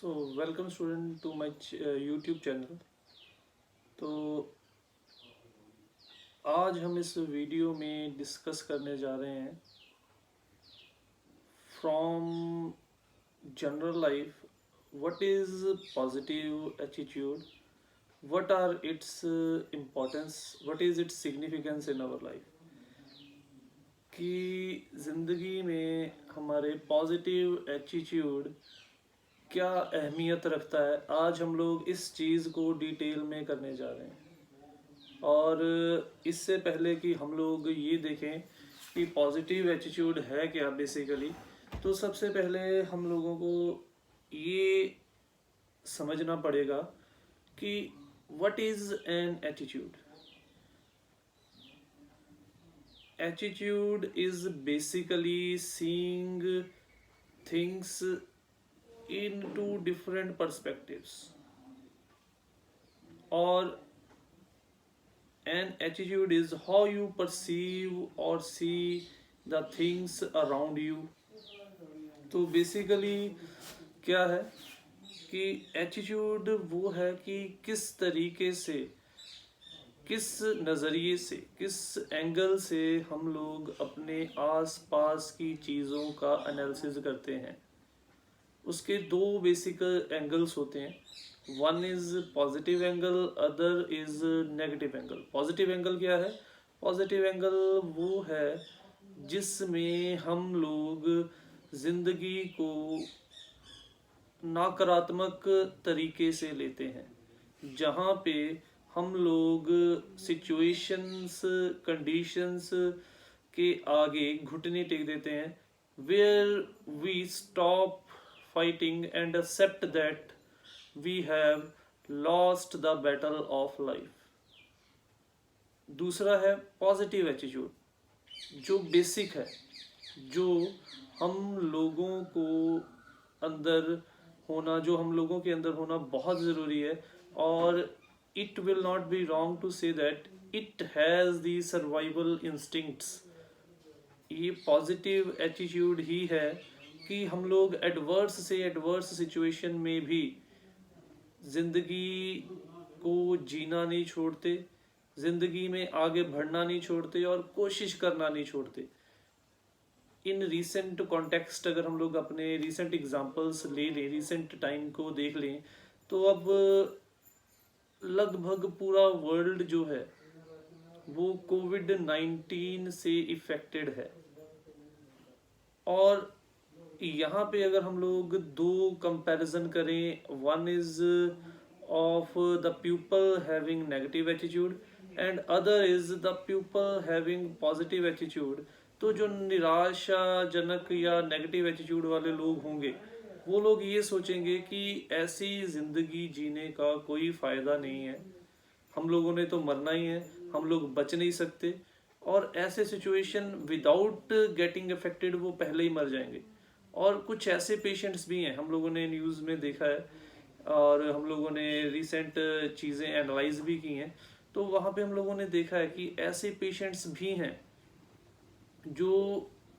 So welcome student to my YouTube channel. तो आज हम इस वीडियो में डिस्कस करने जा रहे हैं from general life what is positive attitude, what are its importance, what is its significance in our life. कि ज़िंदगी में हमारे पॉजिटिव एटीट्यूड क्या अहमियत रखता है, आज हम लोग इस चीज़ को डिटेल में करने जा रहे हैं। और इससे पहले कि हम लोग ये देखें कि पॉजिटिव एटीट्यूड है क्या बेसिकली, तो सबसे पहले हम लोगों को ये समझना पड़ेगा कि what is an attitude. Attitude is basically seeing things in two different perspectives, और an attitude is how you perceive or see the things around you। तो बेसिकली क्या है कि एटीट्यूड वो है कि किस तरीके से, किस नज़रिए से, किस एंगल से हम लोग अपने आस पास की चीज़ों का एनालिसिस करते हैं। उसके दो बेसिक एंगल्स होते हैं, one is positive angle, other is negative angle. Positive angle क्या है? पॉजिटिव एंगल वो है जिसमें हम लोग जिंदगी को नकारात्मक तरीके से लेते हैं, जहाँ पे हम लोग सिचुएशंस, कंडीशंस के आगे घुटने टेक देते हैं, where we stop fighting and accept that we have lost the battle of life। दूसरा है पॉजिटिव एटीट्यूड, जो बेसिक है, जो हम लोगों को अंदर होना, जो हम लोगों के अंदर होना बहुत ज़रूरी है। और it will not be wrong to say that it has the survival instincts. ये पॉजिटिव एटीट्यूड ही है कि हम लोग एडवर्स से एडवर्स सिचुएशन में भी ज़िंदगी को जीना नहीं छोड़ते, ज़िंदगी में आगे बढ़ना नहीं छोड़ते और कोशिश करना नहीं छोड़ते। इन रीसेंट कॉन्टेक्स्ट अगर हम लोग अपने रीसेंट एग्जांपल्स ले लें, रीसेंट टाइम को देख लें, तो अब लगभग पूरा वर्ल्ड जो है वो कोविड-19 से इफेक्टेड है। और यहाँ पे अगर हम लोग दो कंपैरिजन करें, one is of the people having negative attitude and other is the people having positive attitude, तो जो निराशाजनक या नेगेटिव एटीट्यूड वाले लोग होंगे वो लोग ये सोचेंगे कि ऐसी ज़िंदगी जीने का कोई फ़ायदा नहीं है, हम लोगों ने तो मरना ही है, हम लोग बच नहीं सकते। और ऐसे सिचुएशन विदाउट गेटिंग अफेक्टेड वो पहले ही मर जाएंगे। और कुछ ऐसे पेशेंट्स भी हैं, हम लोगों ने न्यूज़ में देखा है और हम लोगों ने रिसेंट चीज़ें एनालाइज भी की हैं, तो वहाँ पे हम लोगों ने देखा है कि ऐसे पेशेंट्स भी हैं जो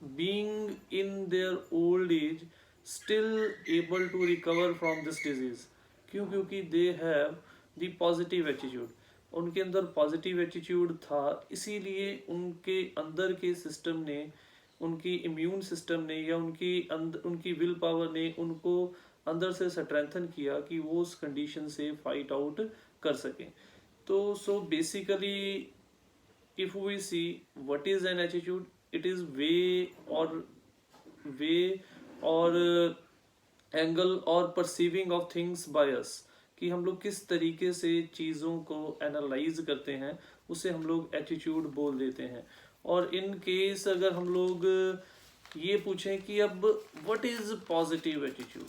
being in their old age still able to recover from this disease. क्यों? क्योंकि they have the positive attitude, उनके अंदर पॉजिटिव एटीट्यूड था, इसीलिए उनके अंदर के सिस्टम ने, उनकी इम्यून सिस्टम ने या उनकी विल पावर ने उनको अंदर से स्ट्रेंथन किया कि वो उस कंडीशन से फाइट आउट कर सकें। तो so basically if we see what is an attitude, it is way और एंगल और perceiving of things by us, कि हम लोग किस तरीके से चीज़ों को एनालाइज करते हैं, उसे हम लोग एटीट्यूड बोल देते हैं। और इन केस अगर हम लोग ये पूछें कि अब what is positive attitude,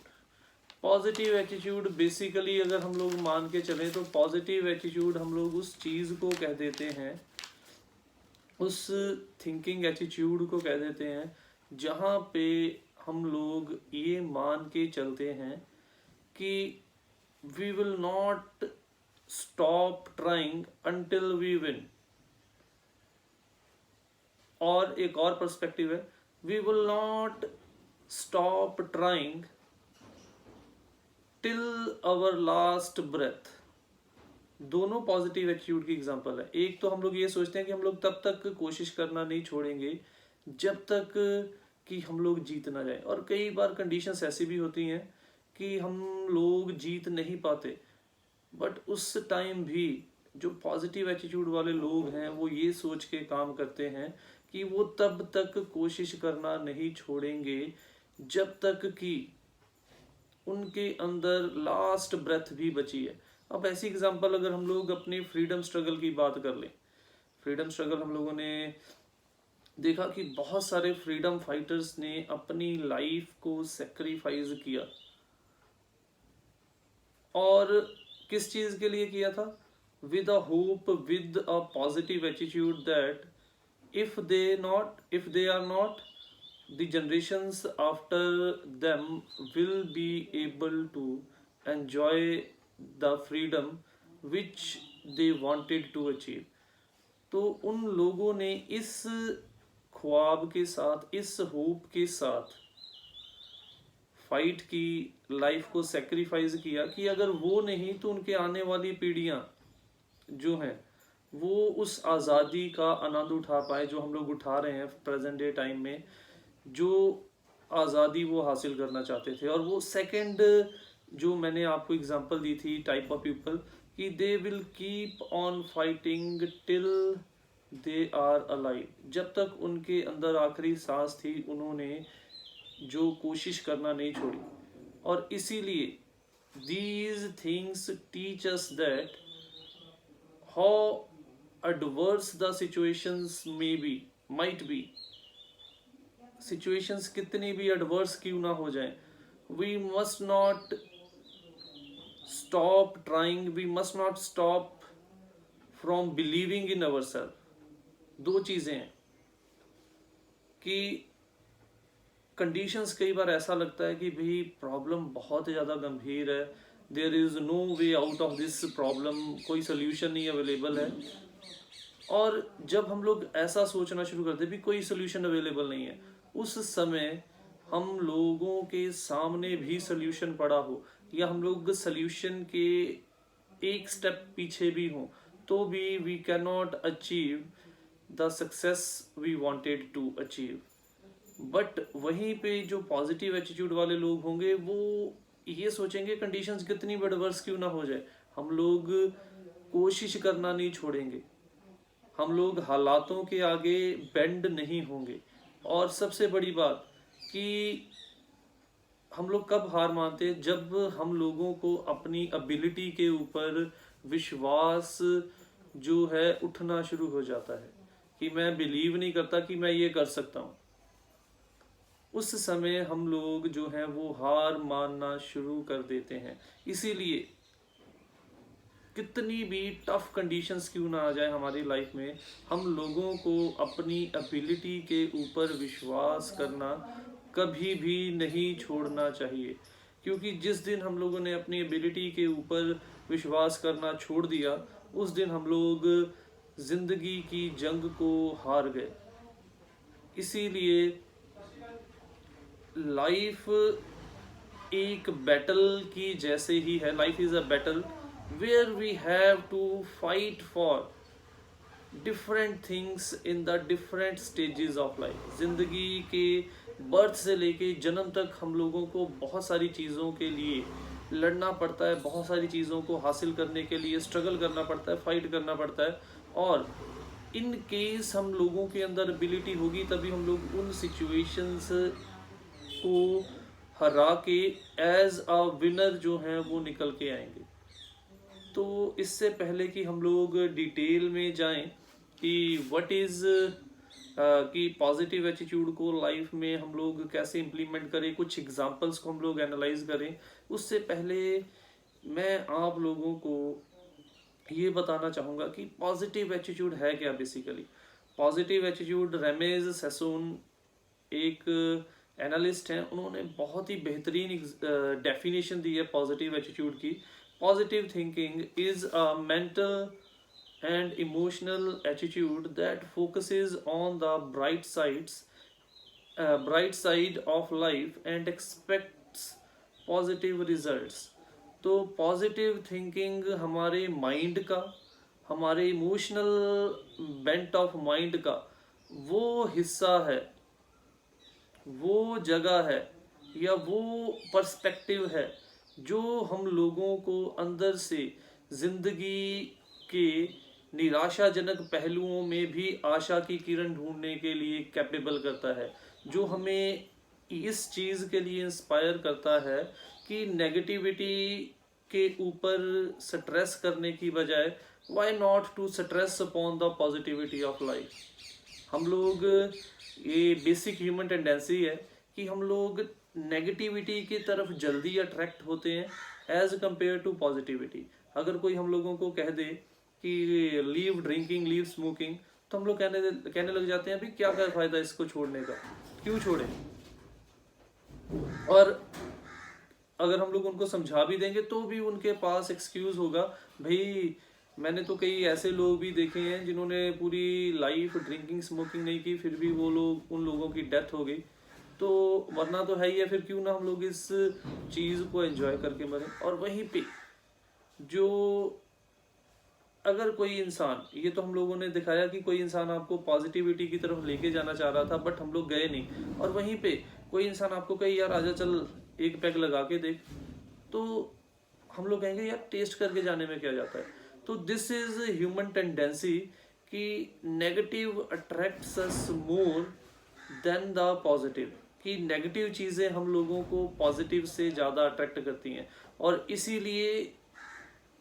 positive attitude basically अगर हम लोग मान के चलें तो पॉजिटिव एटीट्यूड हम लोग उस चीज़ को कह देते हैं, उस थिंकिंग एटीट्यूड को कह देते हैं जहाँ पे हम लोग ये मान के चलते हैं कि we will not stop trying until we win. और एक और पर्सपेक्टिव है, we will not stop trying till our last breath, दोनों पॉजिटिव एटीट्यूड की एग्जांपल है। एक तो हम लोग ये सोचते हैं कि हम लोग तब तक कोशिश करना नहीं छोड़ेंगे जब तक कि हम लोग जीत ना जाए, और कई बार कंडीशंस ऐसी भी होती हैं कि हम लोग जीत नहीं पाते, बट उस टाइम भी जो पॉजिटिव एटीट्यूड वाले लोग हैं वो ये सोच के काम करते हैं कि वो तब तक कोशिश करना नहीं छोड़ेंगे जब तक कि उनके अंदर लास्ट ब्रेथ भी बची है। अब ऐसी एग्जांपल अगर हम लोग अपने फ्रीडम स्ट्रगल की बात कर लें, फ्रीडम स्ट्रगल हम लोगों ने देखा कि बहुत सारे फ्रीडम फाइटर्स ने अपनी लाइफ को सेक्रीफाइस किया, और किस चीज के लिए किया था? With a hope, with a positive attitude that if they are not, the generations after them will be able to enjoy the freedom which they wanted to achieve। तो उन लोगों ने इस ख्वाब के साथ, इस होप के साथ फाइट की, लाइफ को सेक्रीफाइस किया कि अगर वो नहीं तो उनके आने वाली पीढ़ियां जो हैं वो उस आज़ादी का आनंद उठा पाए जो हम लोग उठा रहे हैं प्रेजेंट डे टाइम में, जो आज़ादी वो हासिल करना चाहते थे। और वो सेकंड जो मैंने आपको एग्जांपल दी थी टाइप ऑफ पीपल, कि they will keep on fighting till they are alive, जब तक उनके अंदर आखिरी सांस थी उन्होंने जो कोशिश करना नहीं छोड़ी। और इसीलिए these things teach us that how adverse the situations may be, might be, situations कितनी भी adverse क्यों ना हो जाए, we must not stop trying, we must not stop from believing in ourselves। दो चीजें हैं कि कंडीशंस कई बार ऐसा लगता है कि भाई प्रॉब्लम बहुत ज़्यादा गंभीर है, there is no way out of this problem, कोई सोल्यूशन नहीं अवेलेबल है। और जब हम लोग ऐसा सोचना शुरू करते भी कोई सोल्यूशन अवेलेबल नहीं है, उस समय हम लोगों के सामने भी सोल्यूशन पड़ा हो, या हम लोग सोल्यूशन के एक स्टेप पीछे भी हों, तो भी we can not achieve the success we wanted to achieve. But वहीं पे जो पॉजिटिव एटीट्यूड वाले लोग होंगे वो ये सोचेंगे कंडीशंस कितनी भी एडवर्स क्यों ना हो जाए, हम लोग कोशिश करना नहीं छोड़ेंगे, हम लोग हालातों के आगे बेंड नहीं होंगे। और सबसे बड़ी बात कि हम लोग कब हार मानते हैं? जब हम लोगों को अपनी एबिलिटी के ऊपर विश्वास जो है उठना शुरू हो जाता है कि मैं बिलीव नहीं करता कि मैं ये कर सकता हूँ, उस समय हम लोग जो हैं वो हार मानना शुरू कर देते हैं। इसीलिए कितनी भी टफ कंडीशंस क्यों ना आ जाए हमारी लाइफ में, हम लोगों को अपनी एबिलिटी के ऊपर विश्वास करना कभी भी नहीं छोड़ना चाहिए। क्योंकि जिस दिन हम लोगों ने अपनी एबिलिटी के ऊपर विश्वास करना छोड़ दिया, उस दिन हम लोग जिंदगी की जंग को हार गए। इसीलिए लाइफ एक बैटल की जैसे ही है, life is a battle where we have to fight for different things in the different stages of life. जिंदगी के बर्थ से लेके जन्म तक हम लोगों को बहुत सारी चीज़ों के लिए लड़ना पड़ता है, बहुत सारी चीज़ों को हासिल करने के लिए स्ट्रगल करना पड़ता है, फाइट करना पड़ता है। और इन केस हम लोगों के अंदर एबिलिटी होगी तभी हम लोग उन सिचुएशंस को हरा के एज अ विनर जो हैं वो निकल के आएंगे। तो इससे पहले कि हम लोग डिटेल में जाएं कि व्हाट इज कि पॉजिटिव एटीट्यूड को लाइफ में हम लोग कैसे इम्प्लीमेंट करें, कुछ एग्जांपल्स को हम लोग एनालाइज करें, उससे पहले मैं आप लोगों को ये बताना चाहूँगा कि पॉजिटिव एटीट्यूड है क्या। बेसिकली पॉजिटिव एटीट्यूड, रेमेज सेसोन एक एनालिस्ट हैं, उन्होंने बहुत ही बेहतरीन डेफिनेशन दी है पॉजिटिव एटीट्यूड की। Positive thinking is a mental and emotional attitude that focuses on the bright side of life and expects positive results। तो पॉजिटिव थिंकिंग हमारे माइंड का, हमारे इमोशनल बेंट ऑफ माइंड का वो हिस्सा है, वो जगह है या वो पर्सपेक्टिव है जो हम लोगों को अंदर से जिंदगी के निराशाजनक पहलुओं में भी आशा की किरण ढूंढने के लिए कैपेबल करता है, जो हमें इस चीज़ के लिए इंस्पायर करता है कि नेगेटिविटी के ऊपर स्ट्रेस करने की बजाय why not to stress upon the positivity of life. हम लोग, ये बेसिक ह्यूमन टेंडेंसी है कि हम लोग नेगेटिविटी की तरफ जल्दी अट्रैक्ट होते हैं एज कंपेयर टू पॉजिटिविटी। अगर कोई हम लोगों को कह दे कि लीव ड्रिंकिंग, लीव स्मोकिंग, तो हम लोग कहने लग जाते हैं, भाई क्या क्या फायदा इसको छोड़ने का, क्यों छोड़ें। और अगर हम लोग उनको समझा भी देंगे तो भी उनके पास एक्सक्यूज होगा, भाई मैंने तो कई ऐसे लोग भी देखे हैं जिन्होंने पूरी लाइफ ड्रिंकिंग स्मोकिंग नहीं की, फिर भी वो लोग, उन लोगों की डेथ हो गई। तो वरना तो है ही है, फिर क्यों ना हम लोग इस चीज़ को एंजॉय करके मरें। और वहीं पे जो, अगर कोई इंसान, ये तो हम लोगों ने दिखाया कि कोई इंसान आपको पॉजिटिविटी की तरफ लेके जाना चाह रहा था बट हम लोग गए नहीं, और वहीं पे कोई इंसान आपको कहे यार आजा चल एक पैग लगा के देख, तो हम लोग कहेंगे यार टेस्ट करके जाने में क्या जाता है। तो दिस इज ह्यूमन टेंडेंसी कि negative attracts us more than the positive, कि नेगेटिव चीज़ें हम लोगों को पॉजिटिव से ज़्यादा अट्रैक्ट करती हैं। और इसीलिए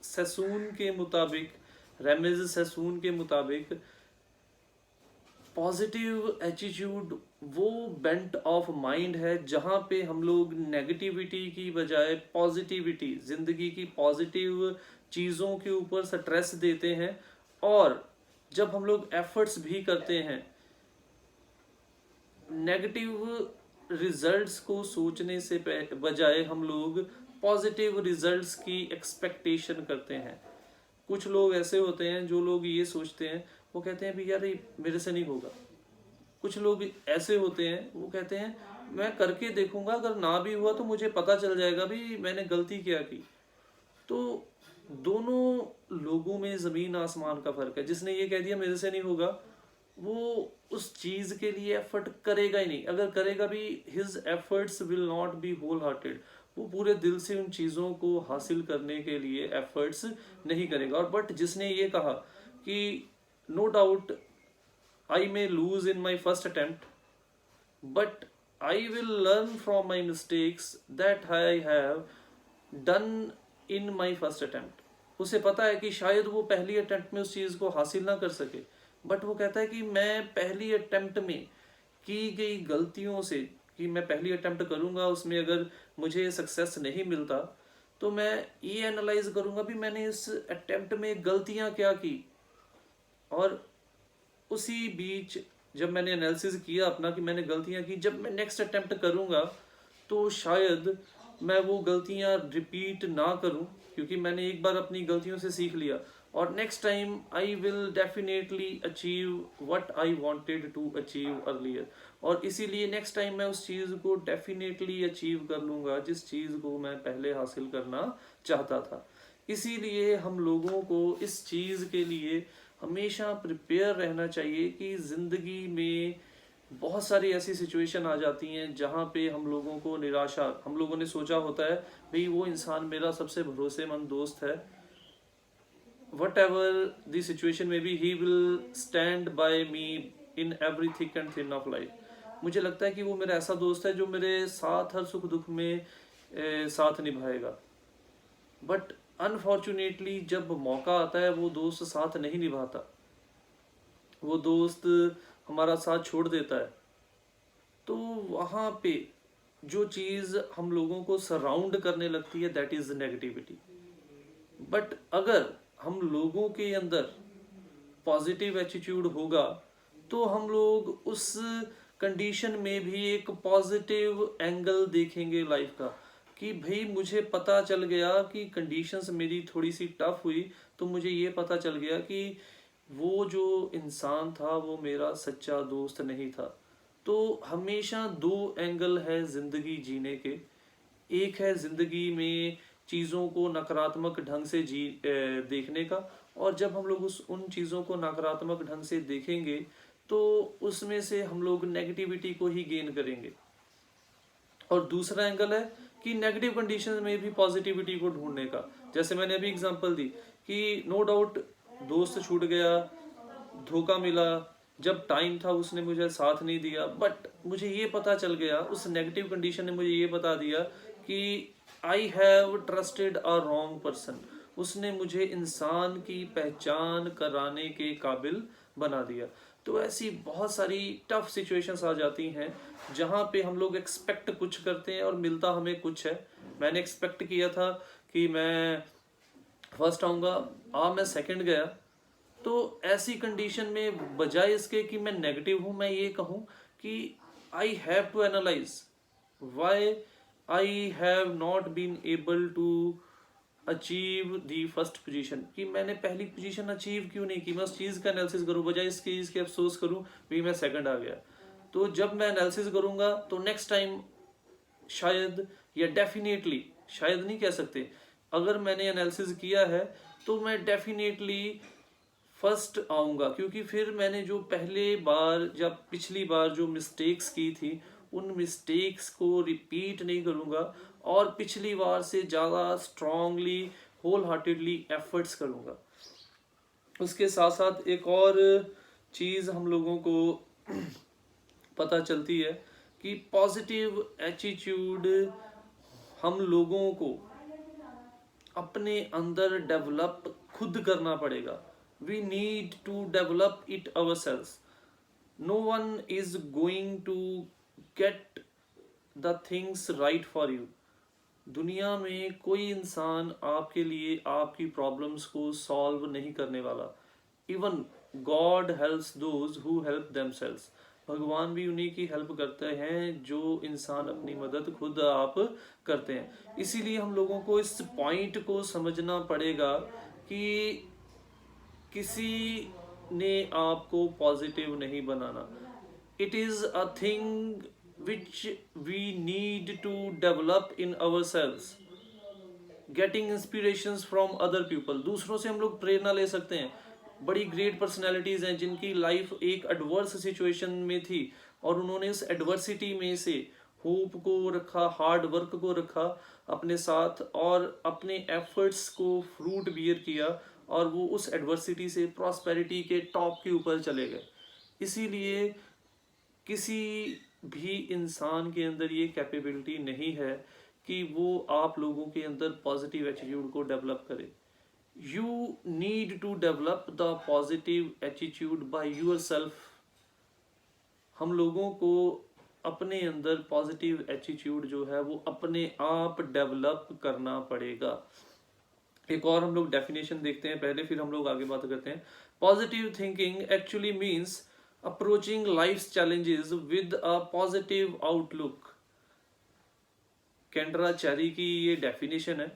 सेसून के मुताबिक, रेमेज सेसून के मुताबिक, पॉजिटिव एटीट्यूड वो बेंट ऑफ माइंड है जहाँ पे हम लोग नेगेटिविटी की बजाय पॉजिटिविटी, जिंदगी की पॉजिटिव चीज़ों के ऊपर स्ट्रेस देते हैं। और जब हम लोग एफर्ट्स भी करते हैं, नेगेटिव रिजल्ट्स को सोचने से बजाय हम लोग पॉजिटिव रिजल्ट्स की एक्सपेक्टेशन करते हैं। कुछ लोग ऐसे होते हैं जो लोग ये सोचते हैं, वो कहते हैं भी यार ये मेरे से नहीं होगा। कुछ लोग ऐसे होते हैं वो कहते हैं मैं करके देखूंगा, अगर ना भी हुआ तो मुझे पता चल जाएगा भी मैंने गलती क्या की। तो दोनों लोगों में जमीन आसमान का फर्क है। जिसने ये कह दिया मेरे से नहीं होगा, वो उस चीज के लिए एफर्ट करेगा ही नहीं। अगर करेगा भी, his efforts will not be whole hearted, वो पूरे दिल से उन चीजों को हासिल करने के लिए एफर्ट्स नहीं करेगा। और बट जिसने ये कहा कि no doubt I may lose in my first attempt but I will learn from my mistakes that I have done in my first attempt, उसे पता है कि शायद वो पहली अटेम्प्ट में उस चीज को हासिल ना कर सके, बट वो कहता है कि मैं पहली अटेम्प्ट में की गई गलतियों से, कि मैं पहली अटेम्प्ट करूंगा, उसमें अगर मुझे सक्सेस नहीं मिलता तो मैं ये एनालाइज करूंगा भी मैंने इस अटेम्प्ट में गलतियां क्या की। और उसी बीच जब मैंने एनालिसिस किया अपना कि मैंने गलतियां की, जब मैं नेक्स्ट अटेम्प्ट करूंगा तो शायद मैं वो गलतियां रिपीट ना करूं, क्योंकि मैंने एक बार अपनी गलतियों से सीख लिया। और next time I will definitely achieve what I wanted to achieve earlier, और इसीलिए नेक्स्ट टाइम मैं उस चीज़ को डेफिनेटली अचीव कर लूँगा जिस चीज़ को मैं पहले हासिल करना चाहता था। इसीलिए हम लोगों को इस चीज़ के लिए हमेशा प्रिपेयर रहना चाहिए कि ज़िंदगी में बहुत सारी ऐसी सिचुएशन आ जाती हैं जहाँ पे हम लोगों को निराशा, हम लोगों ने सोचा होता है भाई वो इंसान मेरा सबसे भरोसेमंद दोस्त है, whatever the situation may be, he will stand by me in every thick and thin of life। मुझे लगता है कि वो मेरा ऐसा दोस्त है जो मेरे साथ हर सुख दुख में साथ निभाएगा। बट अनफॉर्चुनेटली जब मौका आता है वो दोस्त साथ नहीं निभाता, वो दोस्त हमारा साथ छोड़ देता है, तो वहाँ पे जो चीज़ हम लोगों को सराउंड करने लगती है दैट इज नेगेटिविटी। बट अगर हम लोगों के अंदर पॉजिटिव एटीट्यूड होगा तो हम लोग उस कंडीशन में भी एक पॉजिटिव एंगल देखेंगे लाइफ का, कि भाई मुझे पता चल गया कि कंडीशंस मेरी थोड़ी सी टफ हुई, तो मुझे ये पता चल गया कि वो जो इंसान था वो मेरा सच्चा दोस्त नहीं था। तो हमेशा दो एंगल है ज़िंदगी जीने के। एक है ज़िंदगी में चीज़ों को नकारात्मक ढंग से देखने का। और जब हम लोग उन चीज़ों को नकारात्मक ढंग से देखेंगे तो उसमें से हम लोग नेगेटिविटी को ही गेन करेंगे। और दूसरा एंगल है कि नेगेटिव कंडीशन में भी पॉजिटिविटी को ढूंढने का। जैसे मैंने अभी एग्जांपल दी कि नो डाउट दोस्त छूट गया, धोखा मिला, जब टाइम था उसने मुझे साथ नहीं दिया, बट मुझे ये पता चल गया, उस नेगेटिव कंडीशन ने मुझे ये बता दिया कि I have trusted a wrong person. उसने मुझे इंसान की पहचान कराने के काबिल बना दिया। तो ऐसी बहुत सारी टफ सिचुएशंस आ जाती हैं जहाँ पे हम लोग एक्सपेक्ट कुछ करते हैं और मिलता हमें कुछ है। मैंने एक्सपेक्ट किया था कि मैं फर्स्ट आऊँगा, मैं सेकंड गया। तो ऐसी कंडीशन में बजाय इसके कि मैं नेगेटिव हूँ, मैं ये कहूँ कि I have to analyse why I have not been able to achieve the first position, कि मैंने पहली पोजीशन अचीव क्यों नहीं की। मैं उस चीज़ का एनालिसिस करूँ बजाय इस चीज़ के अफसोस करूँ भी मैं सेकंड आ गया। तो जब मैं एनालिसिस करूँगा तो नेक्स्ट टाइम शायद, या डेफिनेटली, शायद नहीं कह सकते, अगर मैंने एनालिसिस किया है तो मैं डेफिनेटली फर्स्ट आऊँगा, क्योंकि फिर मैंने जो पहले बार या पिछली बार जो मिस्टेक्स की थी उन मिस्टेक्स को रिपीट नहीं करूँगा और पिछली बार से ज़्यादा स्ट्रांगली होल हार्टेडली एफर्ट्स करूँगा। उसके साथ साथ एक और चीज़ हम लोगों को पता चलती है कि पॉजिटिव एटीट्यूड हम लोगों को अपने अंदर डेवलप खुद करना पड़ेगा। We need to develop it ourselves. No one is going to get the things right for you. दुनिया में कोई इंसान आपके लिए आपकी प्रॉब्लम्स को सॉल्व नहीं करने वाला। Even God helps those who help themselves. भगवान भी उन्हीं की हेल्प करते हैं जो इंसान अपनी मदद खुद आप करते हैं। इसीलिए हम लोगों को इस पॉइंट को समझना पड़ेगा कि किसी ने आपको पॉजिटिव नहीं बनाना। It is a thing which we need to develop in ourselves. Getting inspirations from other people. दूसरों से हम लोग प्रेरणा ले सकते हैं। बड़ी ग्रेट पर्सनैलिटीज हैं जिनकी लाइफ एक एडवर्स सिचुएशन में थी और उन्होंने उस एडवर्सिटी में से होप को रखा, हार्ड वर्क को रखा अपने साथ और अपने एफर्ट्स को फ्रूट बियर किया और वो उस एडवर्सिटी से प्रॉस्पेरिटी के टॉप के ऊपर चले गए। इसीलिए किसी भी इंसान के अंदर ये कैपेबिलिटी नहीं है कि वो आप लोगों के अंदर पॉजिटिव एटीट्यूड को डेवलप करे। You need to develop the positive attitude by yourself. हम लोगों को अपने अंदर पॉजिटिव एटीट्यूड जो है वो अपने आप डेवलप करना पड़ेगा। एक और हम लोग डेफिनेशन देखते हैं पहले, फिर हम लोग आगे बात करते हैं। Positive thinking actually means approaching life's challenges with a positive outlook। Kendra Cherry की ये डेफिनेशन है।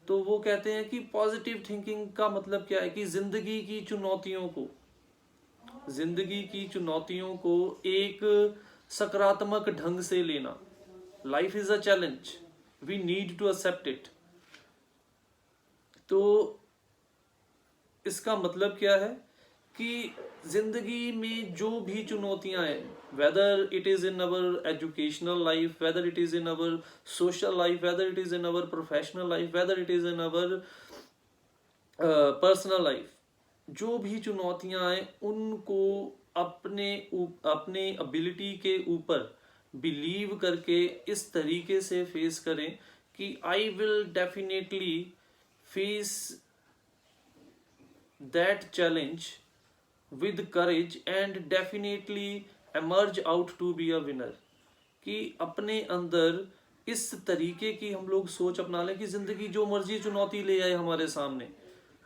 तो वो कहते हैं कि पॉजिटिव थिंकिंग का मतलब क्या है कि जिंदगी की चुनौतियों को एक सकारात्मक ढंग से लेना। Life is a challenge, we need to accept it. तो इसका मतलब क्या है कि जिंदगी में जो भी चुनौतियां हैं, whether it is in our educational life, whether it is in our social life, whether it is in our professional life, whether it is in our personal life, जो भी चुनौतियां हैं उनको अपने एबिलिटी के ऊपर बिलीव करके इस तरीके से फेस करें कि आई will definitely face that challenge with courage and definitely emerge out to be a winner। कि अपने अंदर इस तरीके की हम लोग सोच अपना लें कि जिंदगी जो मर्जी चुनौती ले आए हमारे सामने,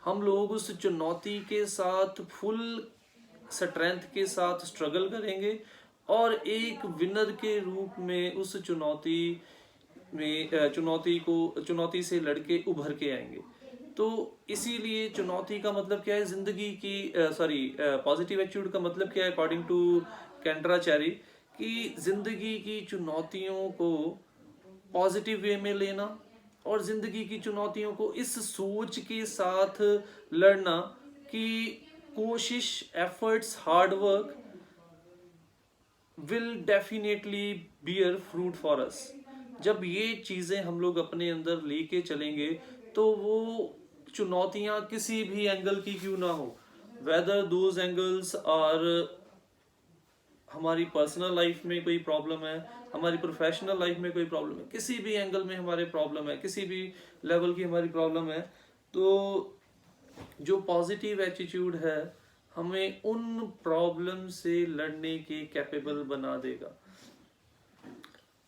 हम लोग उस चुनौती के साथ फुल स्ट्रेंथ के साथ स्ट्रगल करेंगे और एक विनर के रूप में उस चुनौती से लड़के उभर के आएंगे। तो इसीलिए चुनौती का मतलब क्या है, जिंदगी की पॉजिटिव एटीट्यूड का मतलब क्या है अकॉर्डिंग टू कैंड्रा चैरी, कि जिंदगी की चुनौतियों को पॉजिटिव वे में लेना और जिंदगी की चुनौतियों को इस सोच के साथ लड़ना कि कोशिश, efforts, hard work will definitely bear fruit for us. जब ये चीज़ें हम लोग अपने अंदर लेके चलेंगे तो वो चुनौतियां किसी भी एंगल की क्यों ना हो, वेदर दोज एंगल्स आर हमारी पर्सनल लाइफ में कोई प्रॉब्लम है, हमारी प्रोफेशनल लाइफ में कोई प्रॉब्लम है, किसी भी एंगल में हमारे प्रॉब्लम है, किसी भी लेवल की हमारी प्रॉब्लम है, तो जो पॉजिटिव एटीट्यूड है हमें उन प्रॉब्लम से लड़ने के कैपेबल बना देगा।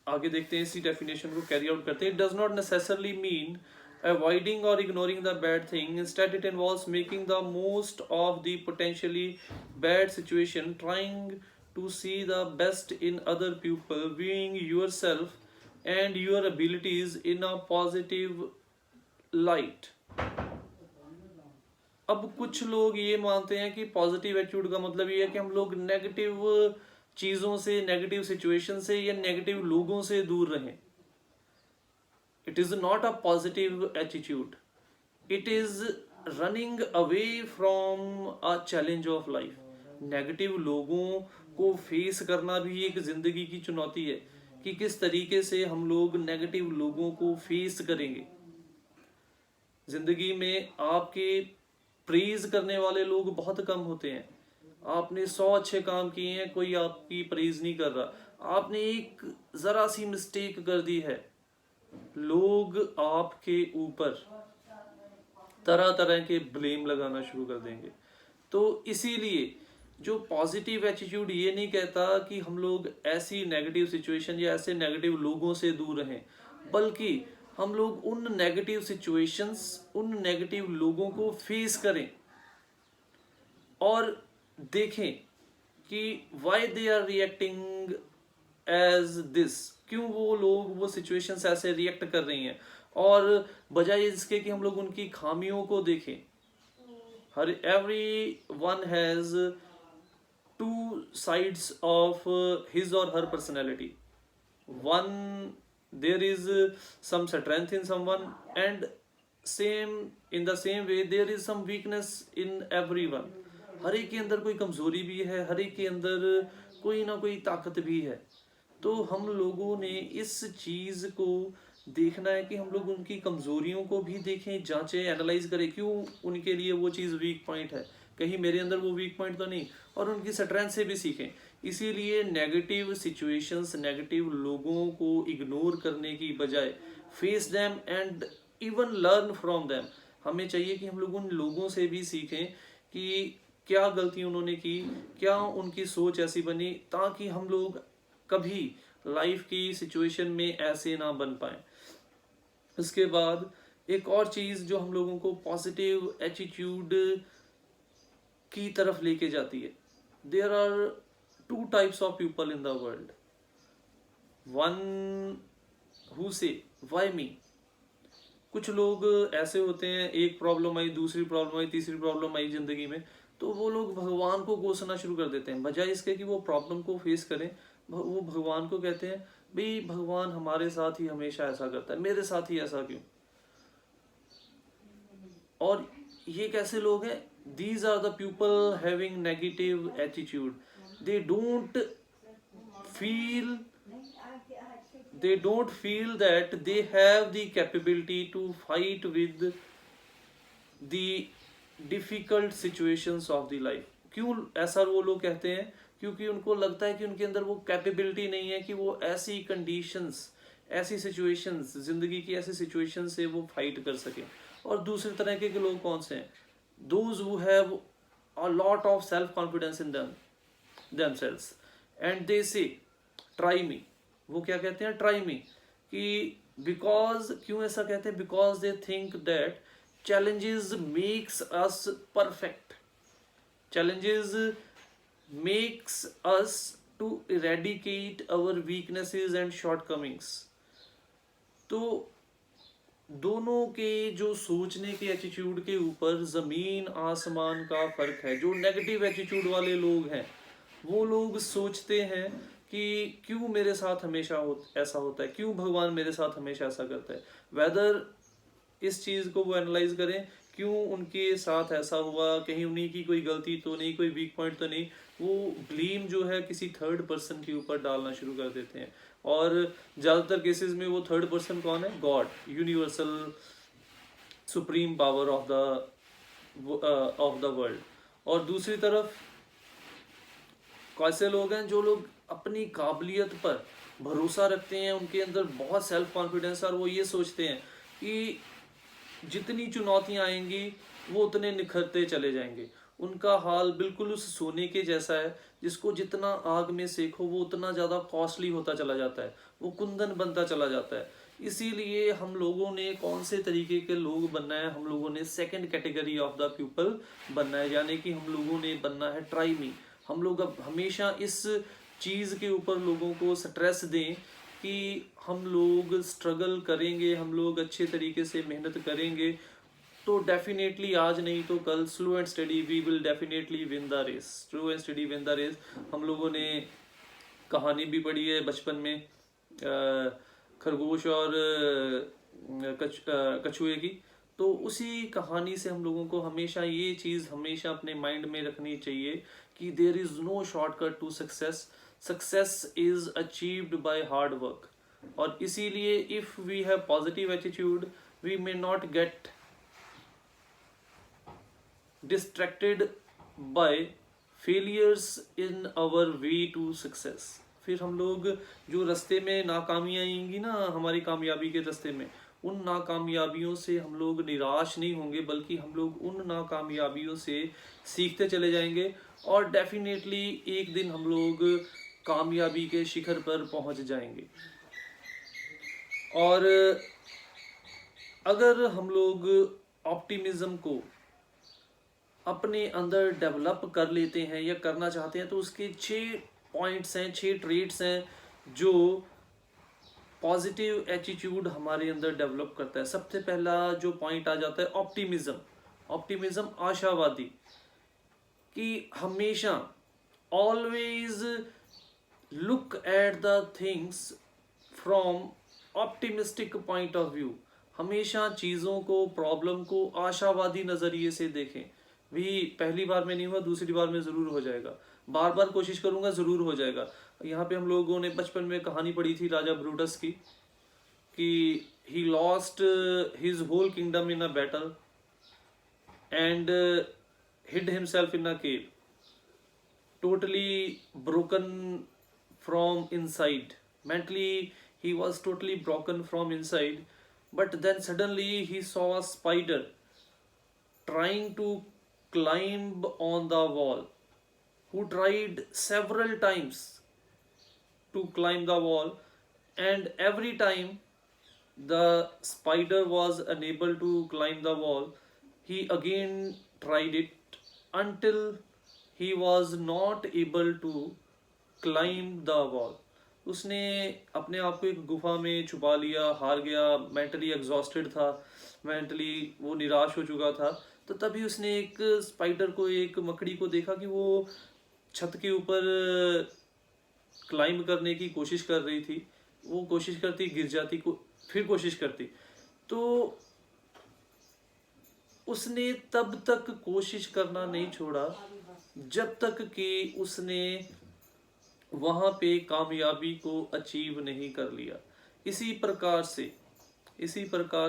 आगे देखते हैं, इसी डेफिनेशन को कैरी आउट करते हैं। It does not necessarily mean avoiding or ignoring the bad thing. Instead, it involves making the most of the potentially bad situation, trying to see the best in other people, viewing yourself and your abilities in a positive light. अब कुछ लोग ये मानते हैं कि positive attitude का मतलब ये है कि हम लोग नेगेटिव चीज़ों से, नेगेटिव सिचुएशन से या नेगेटिव लोगों से दूर रहें। It is not a positive attitude. It is running away from a challenge of life. Negative लोगों को फेस करना भी एक जिंदगी की चुनौती है कि किस तरीके से हम लोग नेगेटिव लोगों को फेस करेंगे। जिंदगी में आपके प्रेज करने वाले लोग बहुत कम होते हैं। आपने 100 अच्छे काम किए हैं, कोई आपकी प्रेज नहीं कर रहा। आपने एक जरा सी मिस्टेक कर दी है, लोग आपके ऊपर तरह तरह के ब्लेम लगाना शुरू कर देंगे। तो इसीलिए जो पॉजिटिव एटीट्यूड ये नहीं कहता कि हम लोग ऐसी नेगेटिव सिचुएशन या ऐसे नेगेटिव लोगों से दूर रहें, बल्कि हम लोग उन नेगेटिव सिचुएशंस, उन नेगेटिव लोगों को फेस करें और देखें कि why they are reacting as this, क्यों वो लोग वो सिचुएशंस ऐसे रिएक्ट कर रही हैं, और बजाय इसके कि हम लोग उनकी खामियों को देखें। हर everyone has two sides of his और हर personality. One, there is some strength in someone and same in the same way there is some weakness in everyone. हर एक के अंदर कोई कमजोरी भी है, हर एक के अंदर कोई ना कोई ताकत भी है। तो हम लोगों ने इस चीज़ को देखना है कि हम लोग उनकी कमज़ोरियों को भी देखें, जांचें, एनालाइज करें, क्यों उनके लिए वो चीज़ वीक पॉइंट है, कहीं मेरे अंदर वो वीक पॉइंट तो नहीं, और उनकी स्ट्रेंथ से भी सीखें। इसीलिए नेगेटिव सिचुएशंस, नेगेटिव लोगों को इग्नोर करने की बजाय face them and even learn from them. हमें चाहिए कि हम लोग उन लोगों से भी सीखें कि क्या गलती उन्होंने की, क्या उनकी सोच ऐसी बनी, ताकि हम लोग कभी लाइफ की सिचुएशन में ऐसे ना बन पाए। इसके बाद एक और चीज जो हम लोगों को पॉजिटिव एटीट्यूड की तरफ लेके जाती है, there are 2 types of people in the world. One who say why me. कुछ लोग ऐसे होते हैं, एक प्रॉब्लम आई, दूसरी प्रॉब्लम आई, तीसरी प्रॉब्लम आई जिंदगी में, तो वो लोग भगवान को कोसना शुरू कर देते हैं। बजाय इसके कि वो प्रॉब्लम को फेस करें, वो भगवान को कहते हैं भाई भगवान हमारे साथ ही हमेशा ऐसा करता है, मेरे साथ ही ऐसा क्यों। और ये कैसे लोग हैं? These are the people having negative attitude. They don't feel they don't feel that they have the capability to fight with the difficult situations of the life. क्यों ऐसा वो लोग कहते हैं? क्योंकि उनको लगता है कि उनके अंदर वो कैपेबिलिटी नहीं है कि वो ऐसी कंडीशंस, ऐसी सिचुएशंस, जिंदगी की ऐसी सिचुएशन से वो फाइट कर सके। और दूसरे तरह के लोग कौन से हैं? Those who have a lot of self confidence in themselves and they say try me. वो क्या कहते हैं? Try me. कि बिकॉज, क्यों ऐसा कहते हैं? Because they think that challenges makes us perfect. Challenges makes us to eradicate our weaknesses and shortcomings. तो दोनों के जो सोचने के एटीट्यूड के ऊपर जमीन आसमान का फर्क है। जो नेगेटिव एटीट्यूड वाले लोग हैं वो लोग सोचते हैं कि क्यों मेरे साथ हमेशा ऐसा होता है, क्यों भगवान मेरे साथ हमेशा ऐसा करता है। वेदर इस चीज को वो एनालाइज करें, क्यों उनके साथ ऐसा हुआ, कहीं उन्हीं की कोई गलती तो नहीं, कोई वीक पॉइंट तो नहीं। वो ब्लेम जो है किसी थर्ड पर्सन के ऊपर डालना शुरू कर देते हैं। और ज्यादातर केसेस में वो थर्ड पर्सन कौन है? God, universal supreme power of the world. और दूसरी तरफ कैसे लोग हैं? जो लोग अपनी काबिलियत पर भरोसा रखते हैं, उनके अंदर बहुत सेल्फ कॉन्फिडेंस है, और वो ये सोचते हैं कि जितनी चुनौतियां आएंगी वो उतने निखरते चले जाएंगे। उनका हाल बिल्कुल उस सोने के जैसा है जिसको जितना आग में सेको वो उतना ज़्यादा कॉस्टली होता चला जाता है, वो कुंदन बनता चला जाता है। इसीलिए हम लोगों ने कौन से तरीके के लोग बनना है? हम लोगों ने second category of the people बनना है, यानी कि हम लोगों ने बनना है ट्राई मी। हम लोग अब हमेशा इस चीज़ के ऊपर लोगों को स्ट्रेस दें कि हम लोग स्ट्रगल करेंगे, हम लोग अच्छे तरीके से मेहनत करेंगे, तो डेफिनेटली आज नहीं तो कल slow and steady we will definitely win the race. Slow and steady win the race. हम लोगों ने कहानी भी पढ़ी है बचपन में, खरगोश और कछुए की। तो उसी कहानी से हम लोगों को हमेशा ये चीज़ हमेशा अपने माइंड में रखनी चाहिए कि there is no shortcut to success, success is achieved by hard work. और इसीलिए if we have positive attitude we may not get distracted by failures in our way to success. फिर हम लोग जो रास्ते में नाकामियाँ आएंगी ना हमारी कामयाबी के रास्ते में, उन नाकामयाबियों से हम लोग निराश नहीं होंगे, बल्कि हम लोग उन नाकामयाबियों से सीखते चले जाएंगे, और डेफिनेटली एक दिन हम लोग कामयाबी के शिखर पर पहुंच जाएंगे। और अगर हम लोग ऑप्टिमिज्म को अपने अंदर डेवलप कर लेते हैं या करना चाहते हैं, तो उसके 6 पॉइंट्स हैं, 6 ट्रेट्स हैं जो पॉजिटिव एटीट्यूड हमारे अंदर डेवलप करता है। सबसे पहला जो पॉइंट आ जाता है ऑप्टिमिज्म। ऑप्टिमिज्म आशावादी, कि हमेशा always look at the things from optimistic point of view. हमेशा चीज़ों को, प्रॉब्लम को आशावादी नज़रिए से देखें। भी पहली बार में नहीं हुआ, दूसरी बार में ज़रूर हो जाएगा, बार बार कोशिश करूंगा ज़रूर हो जाएगा। यहाँ पे हम लोगों ने बचपन में कहानी पढ़ी थी राजा ब्रूटस की, कि he lost his whole kingdom in a battle and hid himself in a cave, totally broken from inside. Mentally he was totally broken from inside, but then suddenly he saw a spider trying to climb on the wall, who tried several times to climb the wall, and every time the spider was unable to climb the wall, he again tried it until he was not able to climb the wall. उसने अपने आप को एक गुफा में छुपा लिया, हार गया, मेंटली एग्जॉस्टेड था, मेंटली वो निराश हो चुका था। तो तभी उसने एक स्पाइडर को, एक मकड़ी को देखा कि वो छत के ऊपर क्लाइंब करने की कोशिश कर रही थी। वो कोशिश करती, गिर जाती, को फिर कोशिश करती। तो उसने तब तक कोशिश करना नहीं छोड़ा जब तक कि उसने वहां पे कामयाबी को अचीव नहीं कर लिया। इसी प्रकार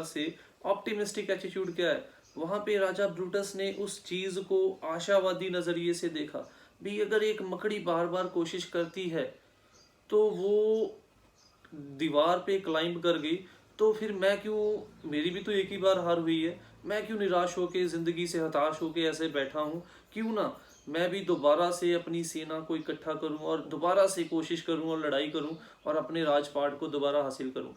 से ऑप्टिमिस्टिक एटीट्यूड क्या है? वहां पे राजा ब्रूटस ने उस चीज को आशावादी नजरिए से देखा। भी अगर एक मकड़ी बार बार कोशिश करती है तो वो दीवार पे क्लाइंब कर गई, तो फिर मैं क्यों, मेरी भी तो एक ही बार हार हुई है, मैं क्यों निराश होके, जिंदगी से हताश होके ऐसे बैठा हूँ? क्यों ना मैं भी दोबारा से अपनी सेना को इकट्ठा करूं और दोबारा से कोशिश करूं और लड़ाई करूं और अपने राजपाट को दोबारा हासिल करूं।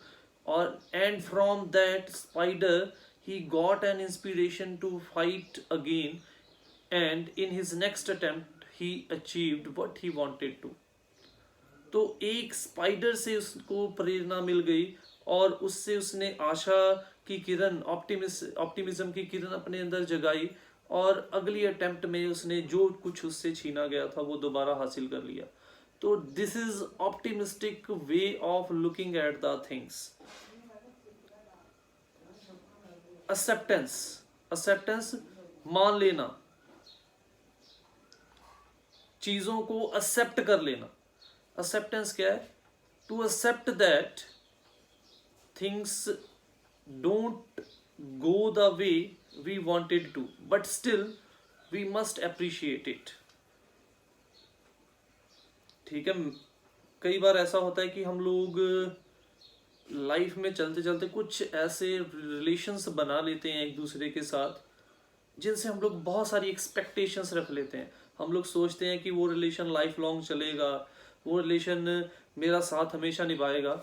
और and from that spider he got an inspiration to fight again, and in his next attempt he achieved what he wanted to. तो एक स्पाइडर से उसको प्रेरणा मिल गई और उससे उसने आशा की किरण, ऑप्टिमिज्म की किरण अपने अंदर जगाई, और अगली अटेम्प्ट में उसने जो कुछ उससे छीना गया था वो दोबारा हासिल कर लिया। तो this is optimistic way of looking at the things. Acceptance, acceptance मान लेना, चीजों को एक्सेप्ट कर लेना. एक्सेप्टेंस क्या है? To accept that things don't go the way we wanted to, but still we must appreciate it. ठीक है. कई बार ऐसा होता है कि हम लोग लाइफ में चलते चलते कुछ ऐसे रिलेशंस बना लेते हैं एक दूसरे के साथ जिनसे हम लोग बहुत सारी एक्सपेक्टेशंस रख लेते हैं. हम लोग सोचते हैं कि वो रिलेशन लाइफ लॉन्ग चलेगा, वो रिलेशन मेरा साथ हमेशा निभाएगा.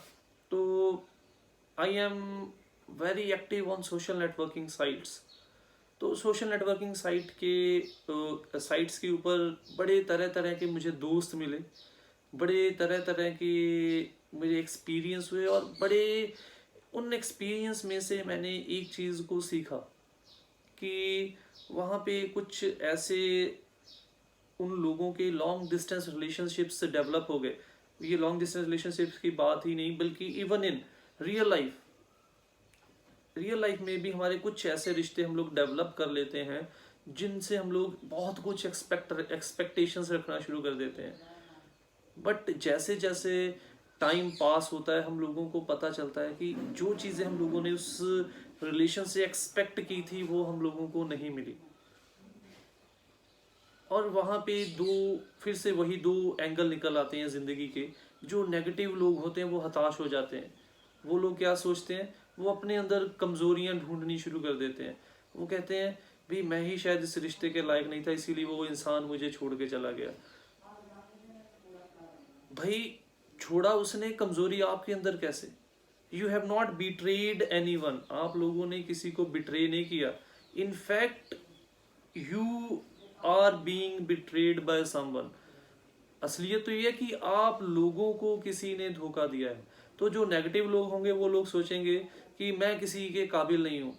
तो I am very active on social networking sites. तो सोशल नेटवर्किंग साइट्स के ऊपर बड़े तरह तरह के मुझे दोस्त मिले, बड़े तरह तरह के मुझे एक्सपीरियंस हुए, और बड़े उन एक्सपीरियंस में से मैंने एक चीज़ को सीखा कि वहाँ पे कुछ ऐसे उन लोगों के लॉन्ग डिस्टेंस रिलेशनशिप्स डेवलप हो गए. ये लॉन्ग डिस्टेंस रिलेशनशिप्स की बात ही नहीं, बल्कि इवन इन रियल लाइफ में भी हमारे कुछ ऐसे रिश्ते हम लोग डेवलप कर लेते हैं जिनसे हम लोग बहुत कुछ एक्सपेक्टेशंस रखना शुरू कर देते हैं. बट जैसे जैसे टाइम पास होता है हम लोगों को पता चलता है कि जो चीज़ें हम लोगों ने उस रिलेशन से एक्सपेक्ट की थी वो हम लोगों को नहीं मिली. और वहाँ पे फिर से वही दो एंगल निकल आते हैं ज़िंदगी के. जो नेगेटिव लोग होते हैं वो हताश हो जाते हैं. वो लोग क्या सोचते हैं? वो अपने अंदर कमज़ोरियाँ ढूंढनी शुरू कर देते हैं. वो कहते हैं भाई मैं ही शायद इस रिश्ते के लायक नहीं था, इसीलिए वो इंसान मुझे छोड़ के चला गया. भाई छोड़ा उसने, कमज़ोरी आपके अंदर कैसे? You have not betrayed anyone. आप लोगों ने किसी को बिट्रे नहीं किया. In fact you are being betrayed by someone. असलियत तो ये है कि आप लोगों को किसी ने धोखा दिया है. तो जो नेगेटिव लोग होंगे वो लोग सोचेंगे कि मैं किसी के काबिल नहीं हूँ,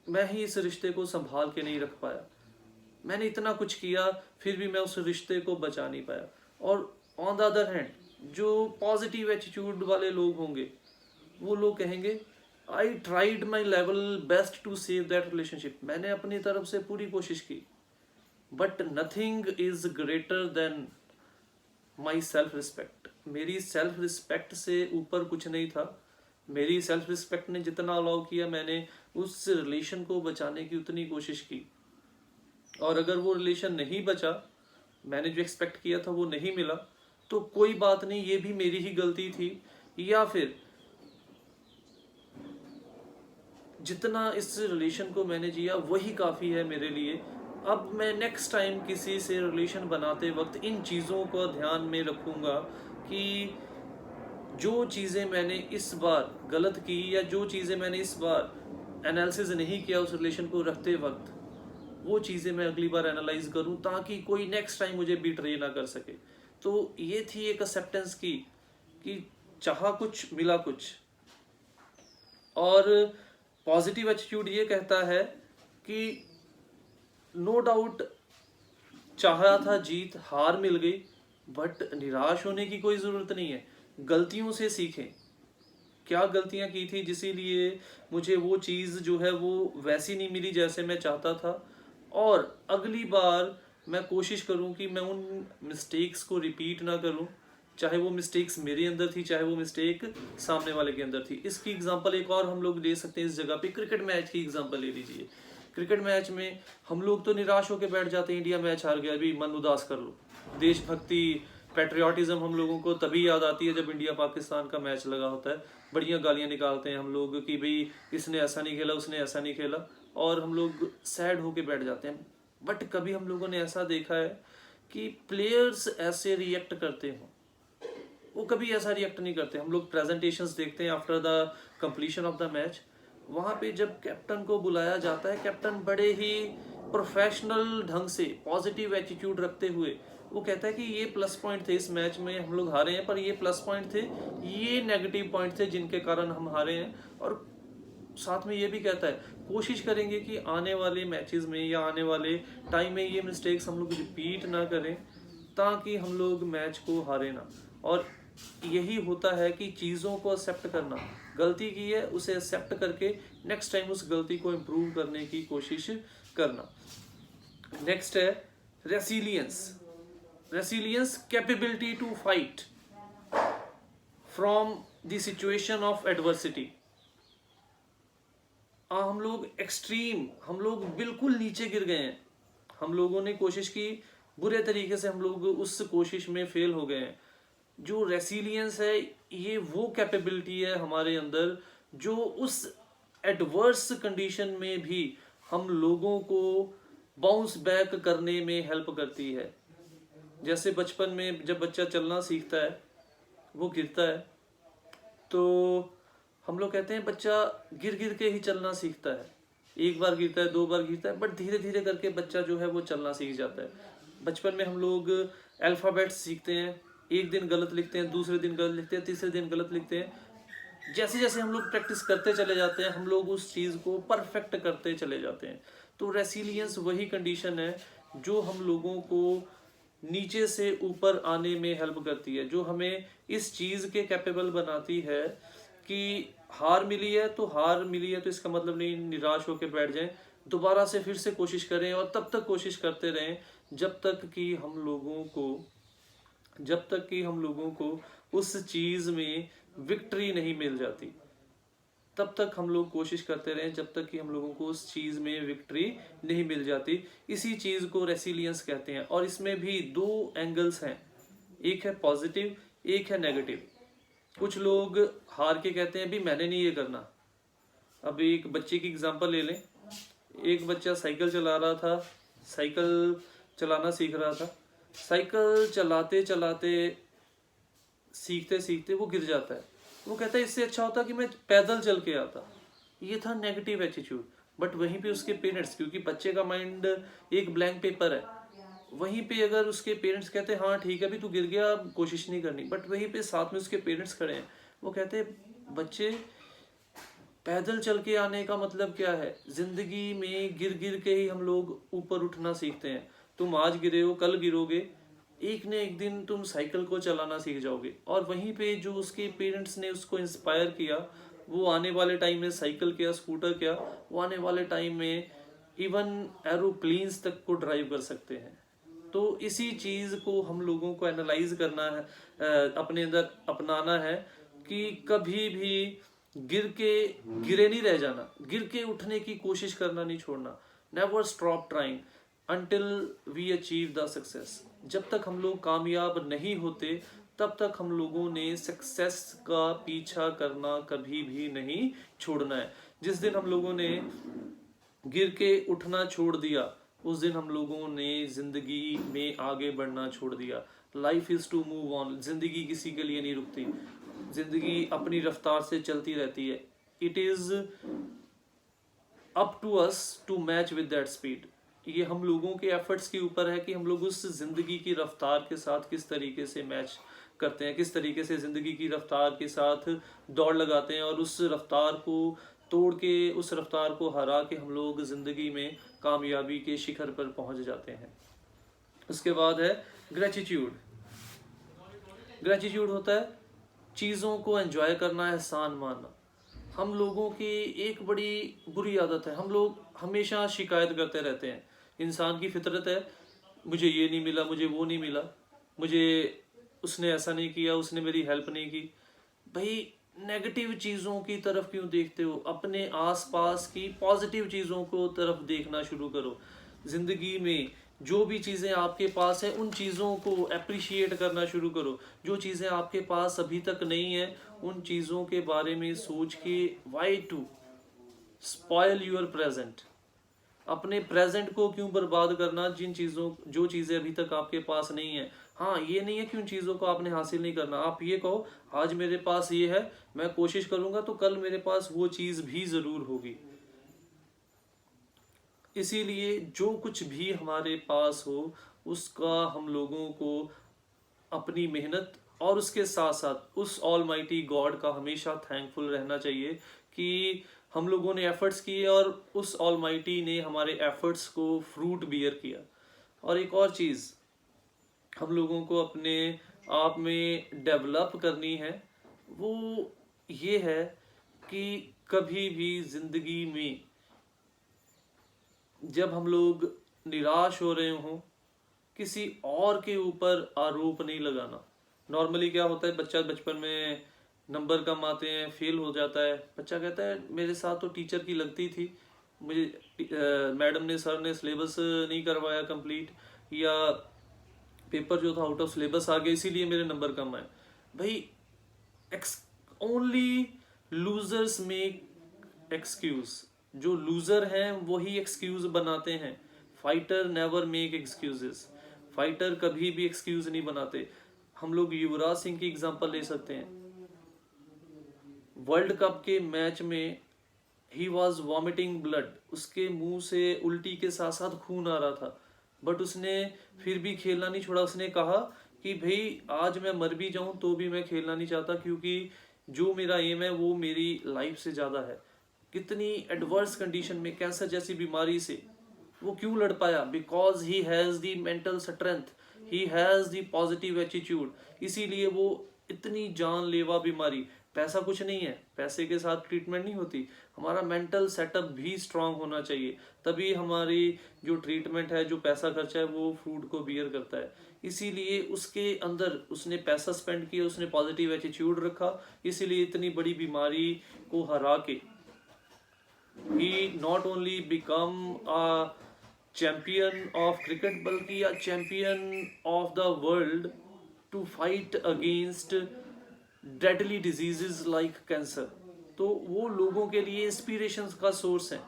मैं ही इस रिश्ते को संभाल के नहीं रख पाया, मैंने इतना कुछ किया फिर भी मैं उस रिश्ते को बचा नहीं पाया. और ऑन द अदर हैंड जो पॉजिटिव एटीट्यूड वाले लोग होंगे वो लोग कहेंगे I tried my level best to save that relationship. मैंने अपनी तरफ से पूरी कोशिश की, but nothing is greater than my self respect. मेरी सेल्फ रिस्पेक्ट से ऊपर कुछ नहीं था. मेरी सेल्फ रिस्पेक्ट ने जितना अलाउ किया मैंने उस रिलेशन को बचाने की उतनी कोशिश की. और अगर वो रिलेशन नहीं बचा, मैंने जो एक्सपेक्ट किया था वो नहीं मिला, तो कोई बात नहीं, ये भी मेरी ही गलती थी. या फिर जितना इस रिलेशन को मैंने जिया वही काफ़ी है मेरे लिए. अब मैं नेक्स्ट टाइम किसी से रिलेशन बनाते वक्त इन चीज़ों को ध्यान में रखूँगा कि जो चीज़ें मैंने इस बार गलत की या जो चीज़ें मैंने इस बार एनालिसिस नहीं किया उस रिलेशन को रखते वक्त, वो चीज़ें मैं अगली बार एनालाइज करूँ ताकि कोई नेक्स्ट टाइम मुझे बिट्रे ना कर सके. तो ये थी एक एक्सेप्टेंस की कि चाहा कुछ मिला कुछ. और पॉजिटिव एटीट्यूड ये कहता है कि नो डाउट चाहा था जीत, हार मिल गई, बट निराश होने की कोई ज़रूरत नहीं है. गलतियों से सीखें. क्या गलतियां की थी जिसीलिए मुझे वो चीज़ जो है वो वैसी नहीं मिली जैसे मैं चाहता था, और अगली बार मैं कोशिश करूं कि मैं उन मिस्टेक्स को रिपीट ना करूं, चाहे वो मिस्टेक्स मेरे अंदर थी चाहे वो मिस्टेक सामने वाले के अंदर थी. इसकी एग्जांपल एक और हम लोग ले सकते हैं इस जगह पे. क्रिकेट मैच की एग्जांपल ले लीजिए. क्रिकेट मैच में हम लोग तो निराश होकर बैठ जाते हैं, इंडिया मैच हार गया, अभी मन उदास कर लो. देशभक्ति, पैट्रियाटिज्म हम लोगों को तभी याद आती है जब इंडिया पाकिस्तान का मैच लगा होता है. बढ़िया गालियां निकालते हैं हम लोग कि भाई इसने ऐसा नहीं खेला, उसने ऐसा नहीं खेला, और हम लोग सैड होके बैठ जाते हैं. बट कभी हम लोगों ने ऐसा देखा है कि प्लेयर्स ऐसे रिएक्ट करते हों? वो कभी ऐसा रिएक्ट नहीं करते. हम लोग प्रेजेंटेशंस देखते हैं after the completion of the match. वहाँ पे जब कैप्टन को बुलाया जाता है, कैप्टन बड़े ही प्रोफेशनल ढंग से पॉजिटिव एटीट्यूड रखते हुए वो कहता है कि ये प्लस पॉइंट थे इस मैच में, हम लोग हारे हैं, पर ये प्लस पॉइंट थे, ये नेगेटिव पॉइंट थे जिनके कारण हम हारे हैं. और साथ में ये भी कहता है कोशिश करेंगे कि आने वाले मैचेस में या आने वाले टाइम में ये मिस्टेक्स हम लोग रिपीट ना करें, ताकि हम लोग मैच को हारे ना। और यही होता है कि चीज़ों को एक्सेप्ट करना, गलती की है उसे एक्सेप्ट करके नेक्स्ट टाइम उस गलती को इम्प्रूव करने की कोशिश करना। नेक्स्ट है resilience. Resilience capability to fight from the situation of adversity. हम लोग एक्सट्रीम, हम लोग बिल्कुल नीचे गिर गए हैं, हम लोगों ने कोशिश की, बुरे तरीके से हम लोग उस कोशिश में फेल हो गए हैं। जो रेसिलियंस है ये वो कैपेबिलिटी है हमारे अंदर जो उस एडवर्स कंडीशन में भी हम लोगों को बाउंस बैक करने में हेल्प करती है। जैसे बचपन में जब बच्चा चलना सीखता है, वो गिरता है, तो हम लोग कहते हैं बच्चा गिर गिर के ही चलना सीखता है। एक बार गिरता है, 2 बार गिरता है, बट धीरे धीरे करके बच्चा जो है वो चलना सीख जाता है। बचपन में हम लोग अल्फ़ाबेट्स सीखते हैं, एक दिन गलत लिखते हैं, दूसरे दिन गलत लिखते हैं, तीसरे दिन गलत लिखते हैं। जैसे जैसे हम लोग प्रैक्टिस करते चले जाते हैं, हम लोग उस चीज़ को परफेक्ट करते चले जाते हैं। तो रेसिलियंस वही कंडीशन है जो हम लोगों को नीचे से ऊपर आने में हेल्प करती है, जो हमें इस चीज़ के कैपेबल बनाती है कि हार मिली है तो इसका मतलब नहीं निराश होकर बैठ जाएं, दोबारा से फिर से कोशिश करें और तब तक कोशिश करते रहें जब तक कि हम लोगों को उस चीज़ में विक्ट्री नहीं मिल जाती। तब तक हम लोग कोशिश करते रहें जब तक कि हम लोगों को उस चीज़ में विक्ट्री नहीं मिल जाती। इसी चीज़ को रेसिलियंस कहते हैं। और इसमें भी 2 एंगल्स हैं, एक है पॉजिटिव, एक है नेगेटिव। कुछ लोग हार के कहते हैं भी मैंने नहीं ये करना। अब एक बच्चे की एग्जांपल ले लें। एक बच्चा साइकिल चला रहा था, साइकिल चलाना सीख रहा था, साइकिल चलाते चलाते सीखते सीखते वो गिर जाता है। वो कहता है इससे अच्छा होता कि मैं पैदल चल के आता। ये था नेगेटिव एटीट्यूड। बट वहीं पे उसके पेरेंट्स, क्योंकि बच्चे का माइंड एक ब्लैंक पेपर है, वहीं पे अगर उसके पेरेंट्स कहते हैं हाँ ठीक है, अभी तू गिर गया, कोशिश नहीं करनी, बट वहीं पे साथ में उसके पेरेंट्स खड़े हैं, वो कहते हैं बच्चे पैदल चल के आने का मतलब क्या है? जिंदगी में गिर गिर के ही हम लोग ऊपर उठना सीखते हैं। तुम आज गिरे हो, कल गिरोगे, एक न एक दिन तुम साइकिल को चलाना सीख जाओगे। और वहीं पे जो उसके पेरेंट्स ने उसको इंस्पायर किया, वो आने वाले टाइम में साइकिल क्या, स्कूटर क्या, वो आने वाले टाइम में इवन एरोप्लेन्स तक को ड्राइव कर सकते हैं। तो इसी चीज़ को हम लोगों को एनालाइज करना है, अपने अंदर अपनाना है कि कभी भी गिरे नहीं रह जाना, गिर के उठने की कोशिश करना नहीं छोड़ना। Never stop trying until we achieve the success. जब तक हम लोग कामयाब नहीं होते तब तक हम लोगों ने सक्सेस का पीछा करना कभी भी नहीं छोड़ना है। जिस दिन हम लोगों ने गिर के उठना छोड़ दिया, उस दिन हम लोगों ने जिंदगी में आगे बढ़ना छोड़ दिया। Life is to move on. जिंदगी किसी के लिए नहीं रुकती, जिंदगी अपनी रफ्तार से चलती रहती है। It is up to us to match with that speed. ये हम लोगों के एफर्ट्स के ऊपर है कि हम लोग उस जिंदगी की रफ्तार के साथ किस तरीके से मैच करते हैं, किस तरीके से जिंदगी की रफ्तार के साथ दौड़ लगाते हैं और उस रफ्तार को तोड़ के, उस रफ्तार को हरा के हम लोग जिंदगी में कामयाबी के शिखर पर पहुंच जाते हैं। उसके बाद है ग्रेटिट्यूड। ग्रेटिट्यूड होता है चीज़ों को एंजॉय करना, एहसान मानना। हम लोगों की एक बड़ी बुरी आदत है, हम लोग हमेशा शिकायत करते रहते हैं। इंसान की फितरत है, मुझे ये नहीं मिला, मुझे वो नहीं मिला, मुझे उसने ऐसा नहीं किया, उसने मेरी हेल्प नहीं की। भाई नेगेटिव चीज़ों की तरफ क्यों देखते हो? अपने आसपास की पॉजिटिव चीज़ों को तरफ देखना शुरू करो। ज़िंदगी में जो भी चीज़ें आपके पास है उन चीज़ों को अप्रिशिएट करना शुरू करो। जो चीज़ें आपके पास अभी तक नहीं है उन चीज़ों के बारे में सोच के why to spoil your present. अपने प्रेजेंट को क्यों बर्बाद करना, जो चीज़ें अभी तक आपके पास नहीं है। हाँ, ये नहीं है कि उन चीज़ों को आपने हासिल नहीं करना। आप ये कहो आज मेरे पास ये है, मैं कोशिश करूंगा तो कल मेरे पास वो चीज़ भी ज़रूर होगी। इसीलिए जो कुछ भी हमारे पास हो उसका हम लोगों को अपनी मेहनत और उसके साथ साथ उस ऑलमाइटी गॉड का हमेशा थैंकफुल रहना चाहिए कि हम लोगों ने एफर्ट्स किए और उस ऑलमाइटी ने हमारे एफर्ट्स को फ्रूट बियर किया। और एक और चीज़ हम लोगों को अपने आप में डेवलप करनी है, वो ये है कि कभी भी जिंदगी में जब हम लोग निराश हो रहे हों, किसी और के ऊपर आरोप नहीं लगाना। नॉर्मली क्या होता है, बच्चा बचपन में नंबर कम आते हैं, फेल हो जाता है, बच्चा कहता है मेरे साथ तो टीचर की लगती थी, मुझे मैडम ने सर ने सिलेबस नहीं करवाया कंप्लीट, या पेपर जो था आउट ऑफ सिलेबस आ गया इसीलिए मेरे नंबर कम आए। भाई ओनली लूजर्स मेक एक्सक्यूज, जो लूजर हैं वही एक्सक्यूज बनाते हैं। Fighter never make excuses, fighter कभी भी एक्सक्यूज नहीं बनाते। हम लोग युवराज सिंह की एग्जांपल ले सकते हैं। वर्ल्ड कप के मैच में ही वॉज वॉमिटिंग ब्लड, उसके मुंह से उल्टी के साथ साथ खून आ रहा था, बट उसने फिर भी खेलना नहीं छोड़ा। उसने कहा कि भाई आज मैं मर भी जाऊं तो भी मैं खेलना नहीं चाहता, क्योंकि जो मेरा एम है वो मेरी लाइफ से ज़्यादा है। कितनी एडवर्स कंडीशन में, कैंसर जैसी बीमारी से वो क्यों लड़ पाया? Because he has the mental strength, he has the positive attitude. इसीलिए वो इतनी जानलेवा बीमारी, पैसा कुछ नहीं है, पैसे के साथ ट्रीटमेंट नहीं होती, हमारा मेंटल सेटअप भी स्ट्रांग होना चाहिए, तभी हमारी जो ट्रीटमेंट है, जो पैसा खर्चा है, वो फ्रूट को बियर करता है। इसीलिए उसके अंदर उसने पैसा स्पेंड किया, उसने पॉजिटिव एटीट्यूड रखा, इसीलिए इतनी बड़ी बीमारी को हरा के he not only become a champion of cricket बल्कि a champion of the world to fight against deadly diseases like cancer। तो वो लोगों के लिए इंस्पिरेशन का सोर्स है।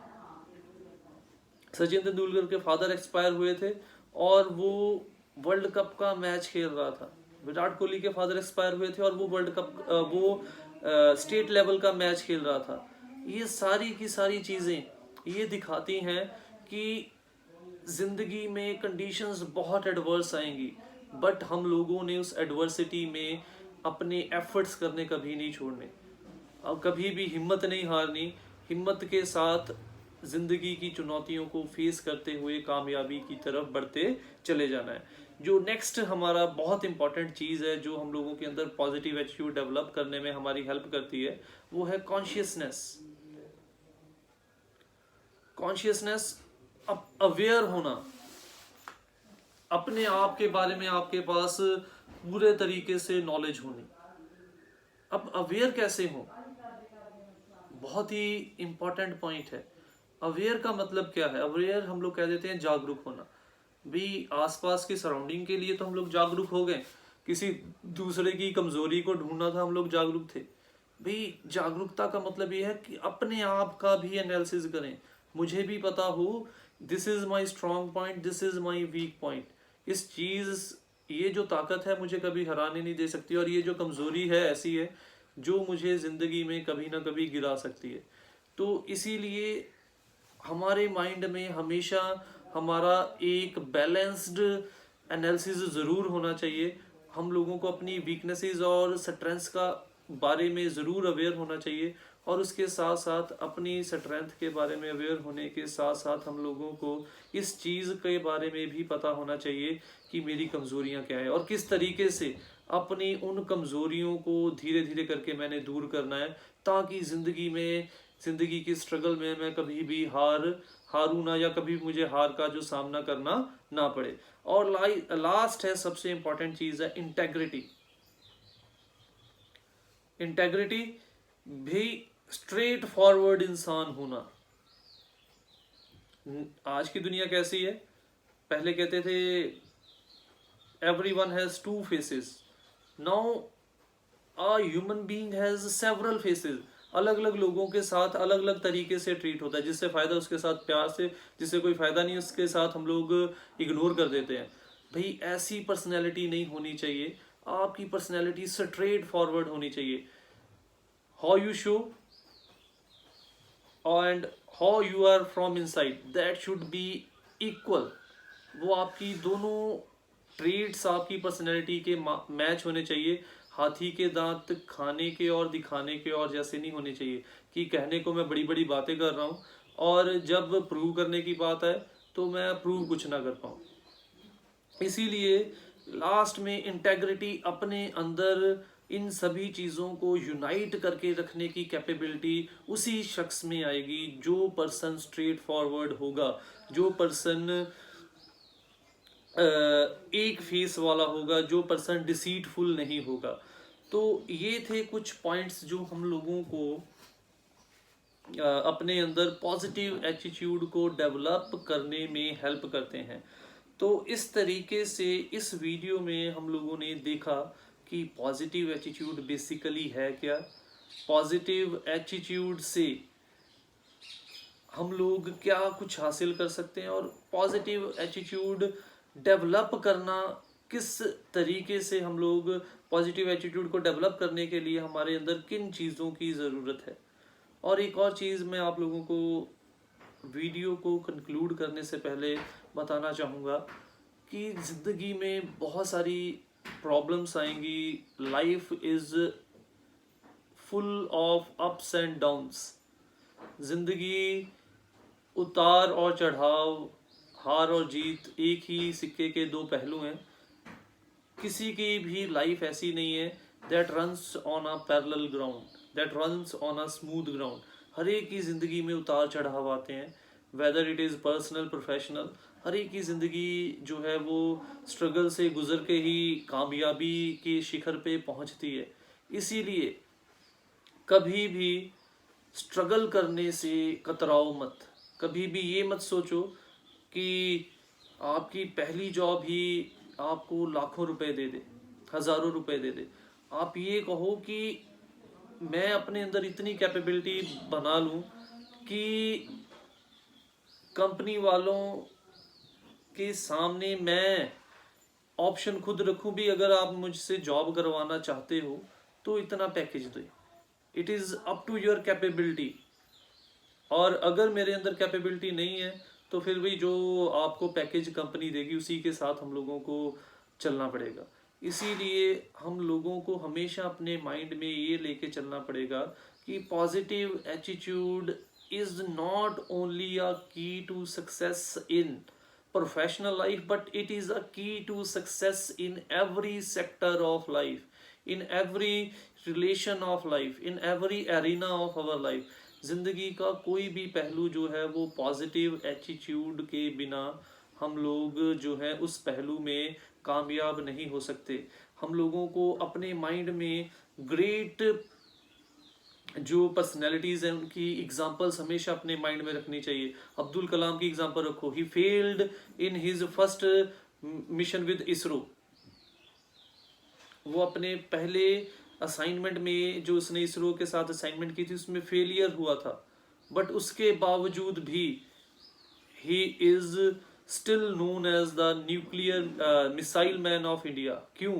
सचिन तेंदुलकर के फादर एक्सपायर हुए थे और वो वर्ल्ड कप का मैच खेल रहा था। विराट कोहली के फादर एक्सपायर हुए थे और वो वर्ल्ड कप स्टेट लेवल का मैच खेल रहा था। ये सारी की सारी चीज़ें ये दिखाती हैं कि जिंदगी में कंडीशंस बहुत एडवर्स आएंगी, बट हम लोगों ने उस एडवर्सिटी में अपने एफर्ट्स करने कभी नहीं छोड़ने, और कभी भी हिम्मत नहीं हारनी। हिम्मत के साथ जिंदगी की चुनौतियों को फेस करते हुए कामयाबी की तरफ बढ़ते चले जाना है। जो नेक्स्ट हमारा बहुत इंपॉर्टेंट चीज़ है, जो हम लोगों के अंदर पॉजिटिव एटीट्यूड डेवलप करने में हमारी हेल्प करती है, वो है कॉन्शियसनेस। कॉन्शियसनेस, अवेयर होना, अपने आप के बारे में आपके पास पूरे तरीके से नॉलेज होनी। अब अवेयर कैसे हो, बहुत ही इंपॉर्टेंट पॉइंट है। अवेयर का मतलब क्या है? अवेयर हम लोग कह देते हैं जागरूक होना। भी आसपास की सराउंडिंग के लिए तो हम लोग जागरूक हो गए, किसी दूसरे की कमजोरी को ढूंढना था, हम लोग जागरूक थे। भाई जागरूकता का मतलब ये है कि अपने आप का भी एनालिसिस करें, मुझे भी पता हो this is my strong point, this is my weak point. इस चीज, ये जो ताकत है मुझे कभी हराने नहीं दे सकती, और ये जो कमजोरी है ऐसी है जो मुझे जिंदगी में कभी ना कभी गिरा सकती है। तो इसीलिए हमारे माइंड में हमेशा हमारा एक बैलेंस्ड एनालिसिस ज़रूर होना चाहिए। हम लोगों को अपनी वीकनेसेस और स्ट्रेंथ्स का बारे में ज़रूर अवेयर होना चाहिए, और उसके साथ साथ अपनी स्ट्रेंथ के बारे में अवेयर होने के साथ साथ हम लोगों को इस चीज़ के बारे में भी पता होना चाहिए कि मेरी कमज़ोरियाँ क्या है और किस तरीके से अपनी उन कमज़ोरियों को धीरे धीरे करके मैंने दूर करना है, ताकि ज़िंदगी की स्ट्रगल में मैं कभी भी हारूं ना, या कभी मुझे हार का जो सामना करना ना पड़े। और लास्ट है, सबसे इंपॉर्टेंट चीज़ है इंटेग्रिटी। इंटेग्रिटी भी स्ट्रेट फॉरवर्ड इंसान होना। आज की दुनिया कैसी है? पहले कहते थे everyone has two faces, now a human being has several faces। अलग अलग लोगों के साथ अलग अलग तरीके से ट्रीट होता है, जिससे फायदा उसके साथ प्यार से, जिससे कोई फायदा नहीं उसके साथ हम लोग इग्नोर कर देते हैं। भाई ऐसी पर्सनैलिटी नहीं होनी चाहिए, आपकी पर्सनैलिटी स्ट्रेट फॉरवर्ड होनी चाहिए। How you show and how you are from inside, that should be equal. वो आपकी दोनों ट्रेड्स आपकी पर्सनैलिटी के मैच होने चाहिए। हाथी के दांत खाने के और दिखाने के और जैसे नहीं होने चाहिए कि कहने को मैं बड़ी बड़ी बातें कर रहा हूँ और जब प्रूव करने की बात है तो मैं प्रूव कुछ ना कर पाऊँ। इसीलिए लास्ट में इंटेग्रिटी, अपने अंदर इन सभी चीज़ों को यूनाइट करके रखने की कैपेबिलिटी उसी शख्स में आएगी जो पर्सन स्ट्रेट फॉरवर्ड होगा, जो पर्सन एक फेस वाला होगा, जो पर्सन डिसीटफुल नहीं होगा। तो ये थे कुछ पॉइंट्स जो हम लोगों को अपने अंदर पॉजिटिव एटीट्यूड को डेवलप करने में हेल्प करते हैं। तो इस तरीके से इस वीडियो में हम लोगों ने देखा कि पॉजिटिव एटीट्यूड बेसिकली है क्या, पॉजिटिव एटीट्यूड से हम लोग क्या कुछ हासिल कर सकते हैं और पॉजिटिव एटीट्यूड डेवलप करना किस तरीके से, हम लोग पॉजिटिव एटीट्यूड को डेवलप करने के लिए हमारे अंदर किन चीज़ों की ज़रूरत है। और एक और चीज़ मैं आप लोगों को वीडियो को कंक्लूड करने से पहले बताना चाहूँगा कि ज़िंदगी में बहुत सारी प्रॉब्लम्स आएंगी। Life is full of ups and downs. ज़िंदगी उतार और चढ़ाव, हार और जीत एक ही सिक्के के दो पहलू हैं। किसी की भी लाइफ ऐसी नहीं है that runs on a parallel ground, that runs on a smooth ground. हर एक की ज़िंदगी में उतार चढ़ाव आते हैं, whether it is personal professional. हर एक की ज़िंदगी जो है वो स्ट्रगल से गुजर के ही कामयाबी के शिखर पे पहुंचती है। इसीलिए कभी भी स्ट्रगल करने से कतराओ मत। कभी भी ये मत सोचो कि आपकी पहली जॉब ही आपको लाखों रुपए दे दे, हज़ारों रुपए दे दे। आप ये कहो कि मैं अपने अंदर इतनी कैपेबिलिटी बना लूं कि कंपनी वालों के सामने मैं ऑप्शन खुद रखूं भी, अगर आप मुझसे जॉब करवाना चाहते हो तो इतना पैकेज दो। It is up to your capability. और अगर मेरे अंदर कैपेबिलिटी नहीं है तो फिर भी जो आपको पैकेज कंपनी देगी उसी के साथ हम लोगों को चलना पड़ेगा। इसीलिए हम लोगों को हमेशा अपने माइंड में ये लेके चलना पड़ेगा कि positive attitude is not only a key to success in professional life, but it is a key to success in every sector of life, in every relation of life, in every arena of our life। जिंदगी का कोई भी पहलू जो है वो positive attitude के बिना हम लोग जो है उस पहलू में कामयाब नहीं हो सकते। हम लोगों को अपने माइंड में ग्रेट जो पर्सनैलिटीज़ हैं उनकी एग्जांपल्स हमेशा अपने माइंड में रखनी चाहिए। अब्दुल कलाम की एग्जांपल रखो, he failed in his first mission with ISRO. वो अपने पहले असाइनमेंट में जो उसने इसरो के साथ असाइनमेंट की थी उसमें फेलियर हुआ था, बट उसके बावजूद भी he is still known as the nuclear missile man of India. क्यों?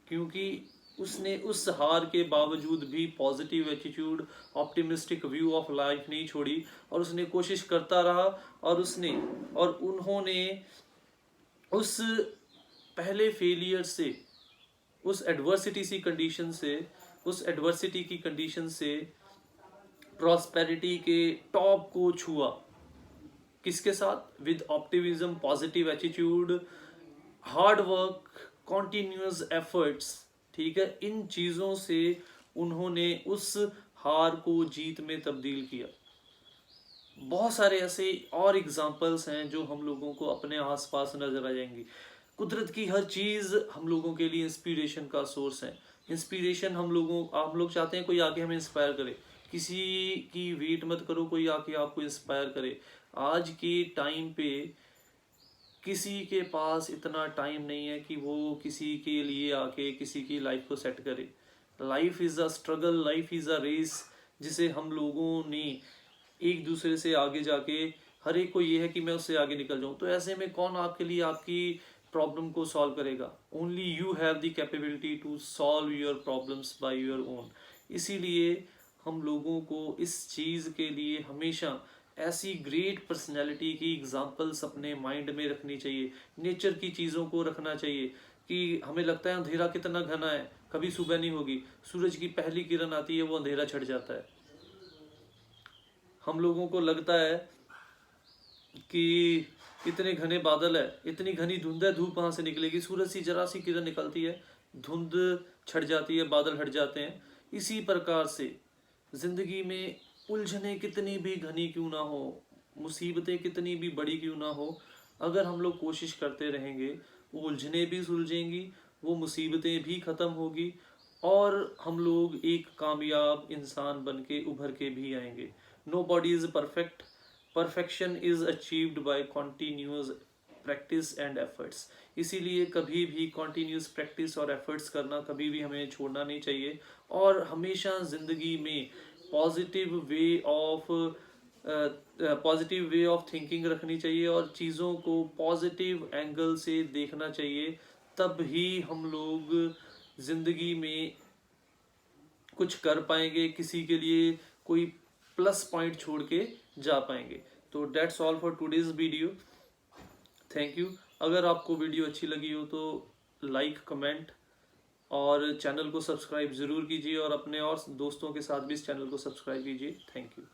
क्योंकि उसने उस हार के बावजूद भी positive attitude, optimistic view of life नहीं छोड़ी और उसने कोशिश करता रहा। और उन्होंने उस पहले फेलियर से, उस एडवर्सिटी की कंडीशन से प्रॉस्पेरिटी के टॉप को छुआ। किसके साथ? With optimism, positive attitude, hard work, continuous efforts. ठीक है, इन चीज़ों से उन्होंने उस हार को जीत में तब्दील किया। बहुत सारे ऐसे और एग्जाम्पल्स हैं जो हम लोगों को अपने आसपास नजर आ जाएंगी। कुदरत की हर चीज़ हम लोगों के लिए इंस्पिरेशन का सोर्स है। इंस्पिरेशन आप लोग चाहते हैं कोई आके हमें इंस्पायर करे। किसी की वेट मत करो कोई आके आपको इंस्पायर करे। आज के टाइम पे किसी के पास इतना टाइम नहीं है कि वो किसी के लिए आके किसी की लाइफ को सेट करे। Life is a struggle, life is a race, जिसे हम लोगों ने एक दूसरे से आगे जाके, हर एक को ये है कि मैं उससे आगे निकल जाऊं। तो ऐसे में कौन आपके लिए आपकी प्रॉब्लम को सॉल्व करेगा? Only you have the capability to solve your problems by your own. इसीलिए हम लोगों को इस चीज़ के लिए हमेशा ऐसी ग्रेट पर्सनैलिटी की एग्जाम्पल्स अपने माइंड में रखनी चाहिए। नेचर की चीज़ों को रखना चाहिए कि हमें लगता है अंधेरा कितना घना है, कभी सुबह नहीं होगी, सूरज की पहली किरण आती है वो अंधेरा छट जाता है। हम लोगों को लगता है कि इतने घने बादल है, इतनी घनी धुंध है, धूप वहां से निकलेगी, सूरज सी जरा सी किरण निकलती है, धुंध छट जाती है, बादल हट जाते हैं। इसी प्रकार से जिंदगी में उलझने कितनी भी घनी क्यों ना हो, मुसीबतें कितनी भी बड़ी क्यों ना हो, अगर हम लोग कोशिश करते रहेंगे, वो उलझने भी सुलझेंगी, वो मुसीबतें भी खत्म होगी, और हम लोग एक कामयाब इंसान बन के उभर के भी आएंगे। Nobody is perfect, perfection is achieved by continuous practice and efforts. इसीलिए कभी भी कॉन्टिन्यूस प्रैक्टिस और एफर्ट्स करना कभी भी हमें छोड़ना नहीं चाहिए, और हमेशा जिंदगी में पॉजिटिव वे ऑफ थिंकिंग रखनी चाहिए, और चीज़ों को पॉजिटिव एंगल से देखना चाहिए। तब ही हम लोग जिंदगी में कुछ कर पाएंगे, किसी के लिए कोई प्लस पॉइंट छोड़ के जा पाएंगे। तो that's all for today's video. Thank you. अगर आपको वीडियो अच्छी लगी हो तो लाइक, कमेंट और चैनल को सब्सक्राइब ज़रूर कीजिए, और अपने और दोस्तों के साथ भी इस चैनल को सब्सक्राइब कीजिए। Thank you.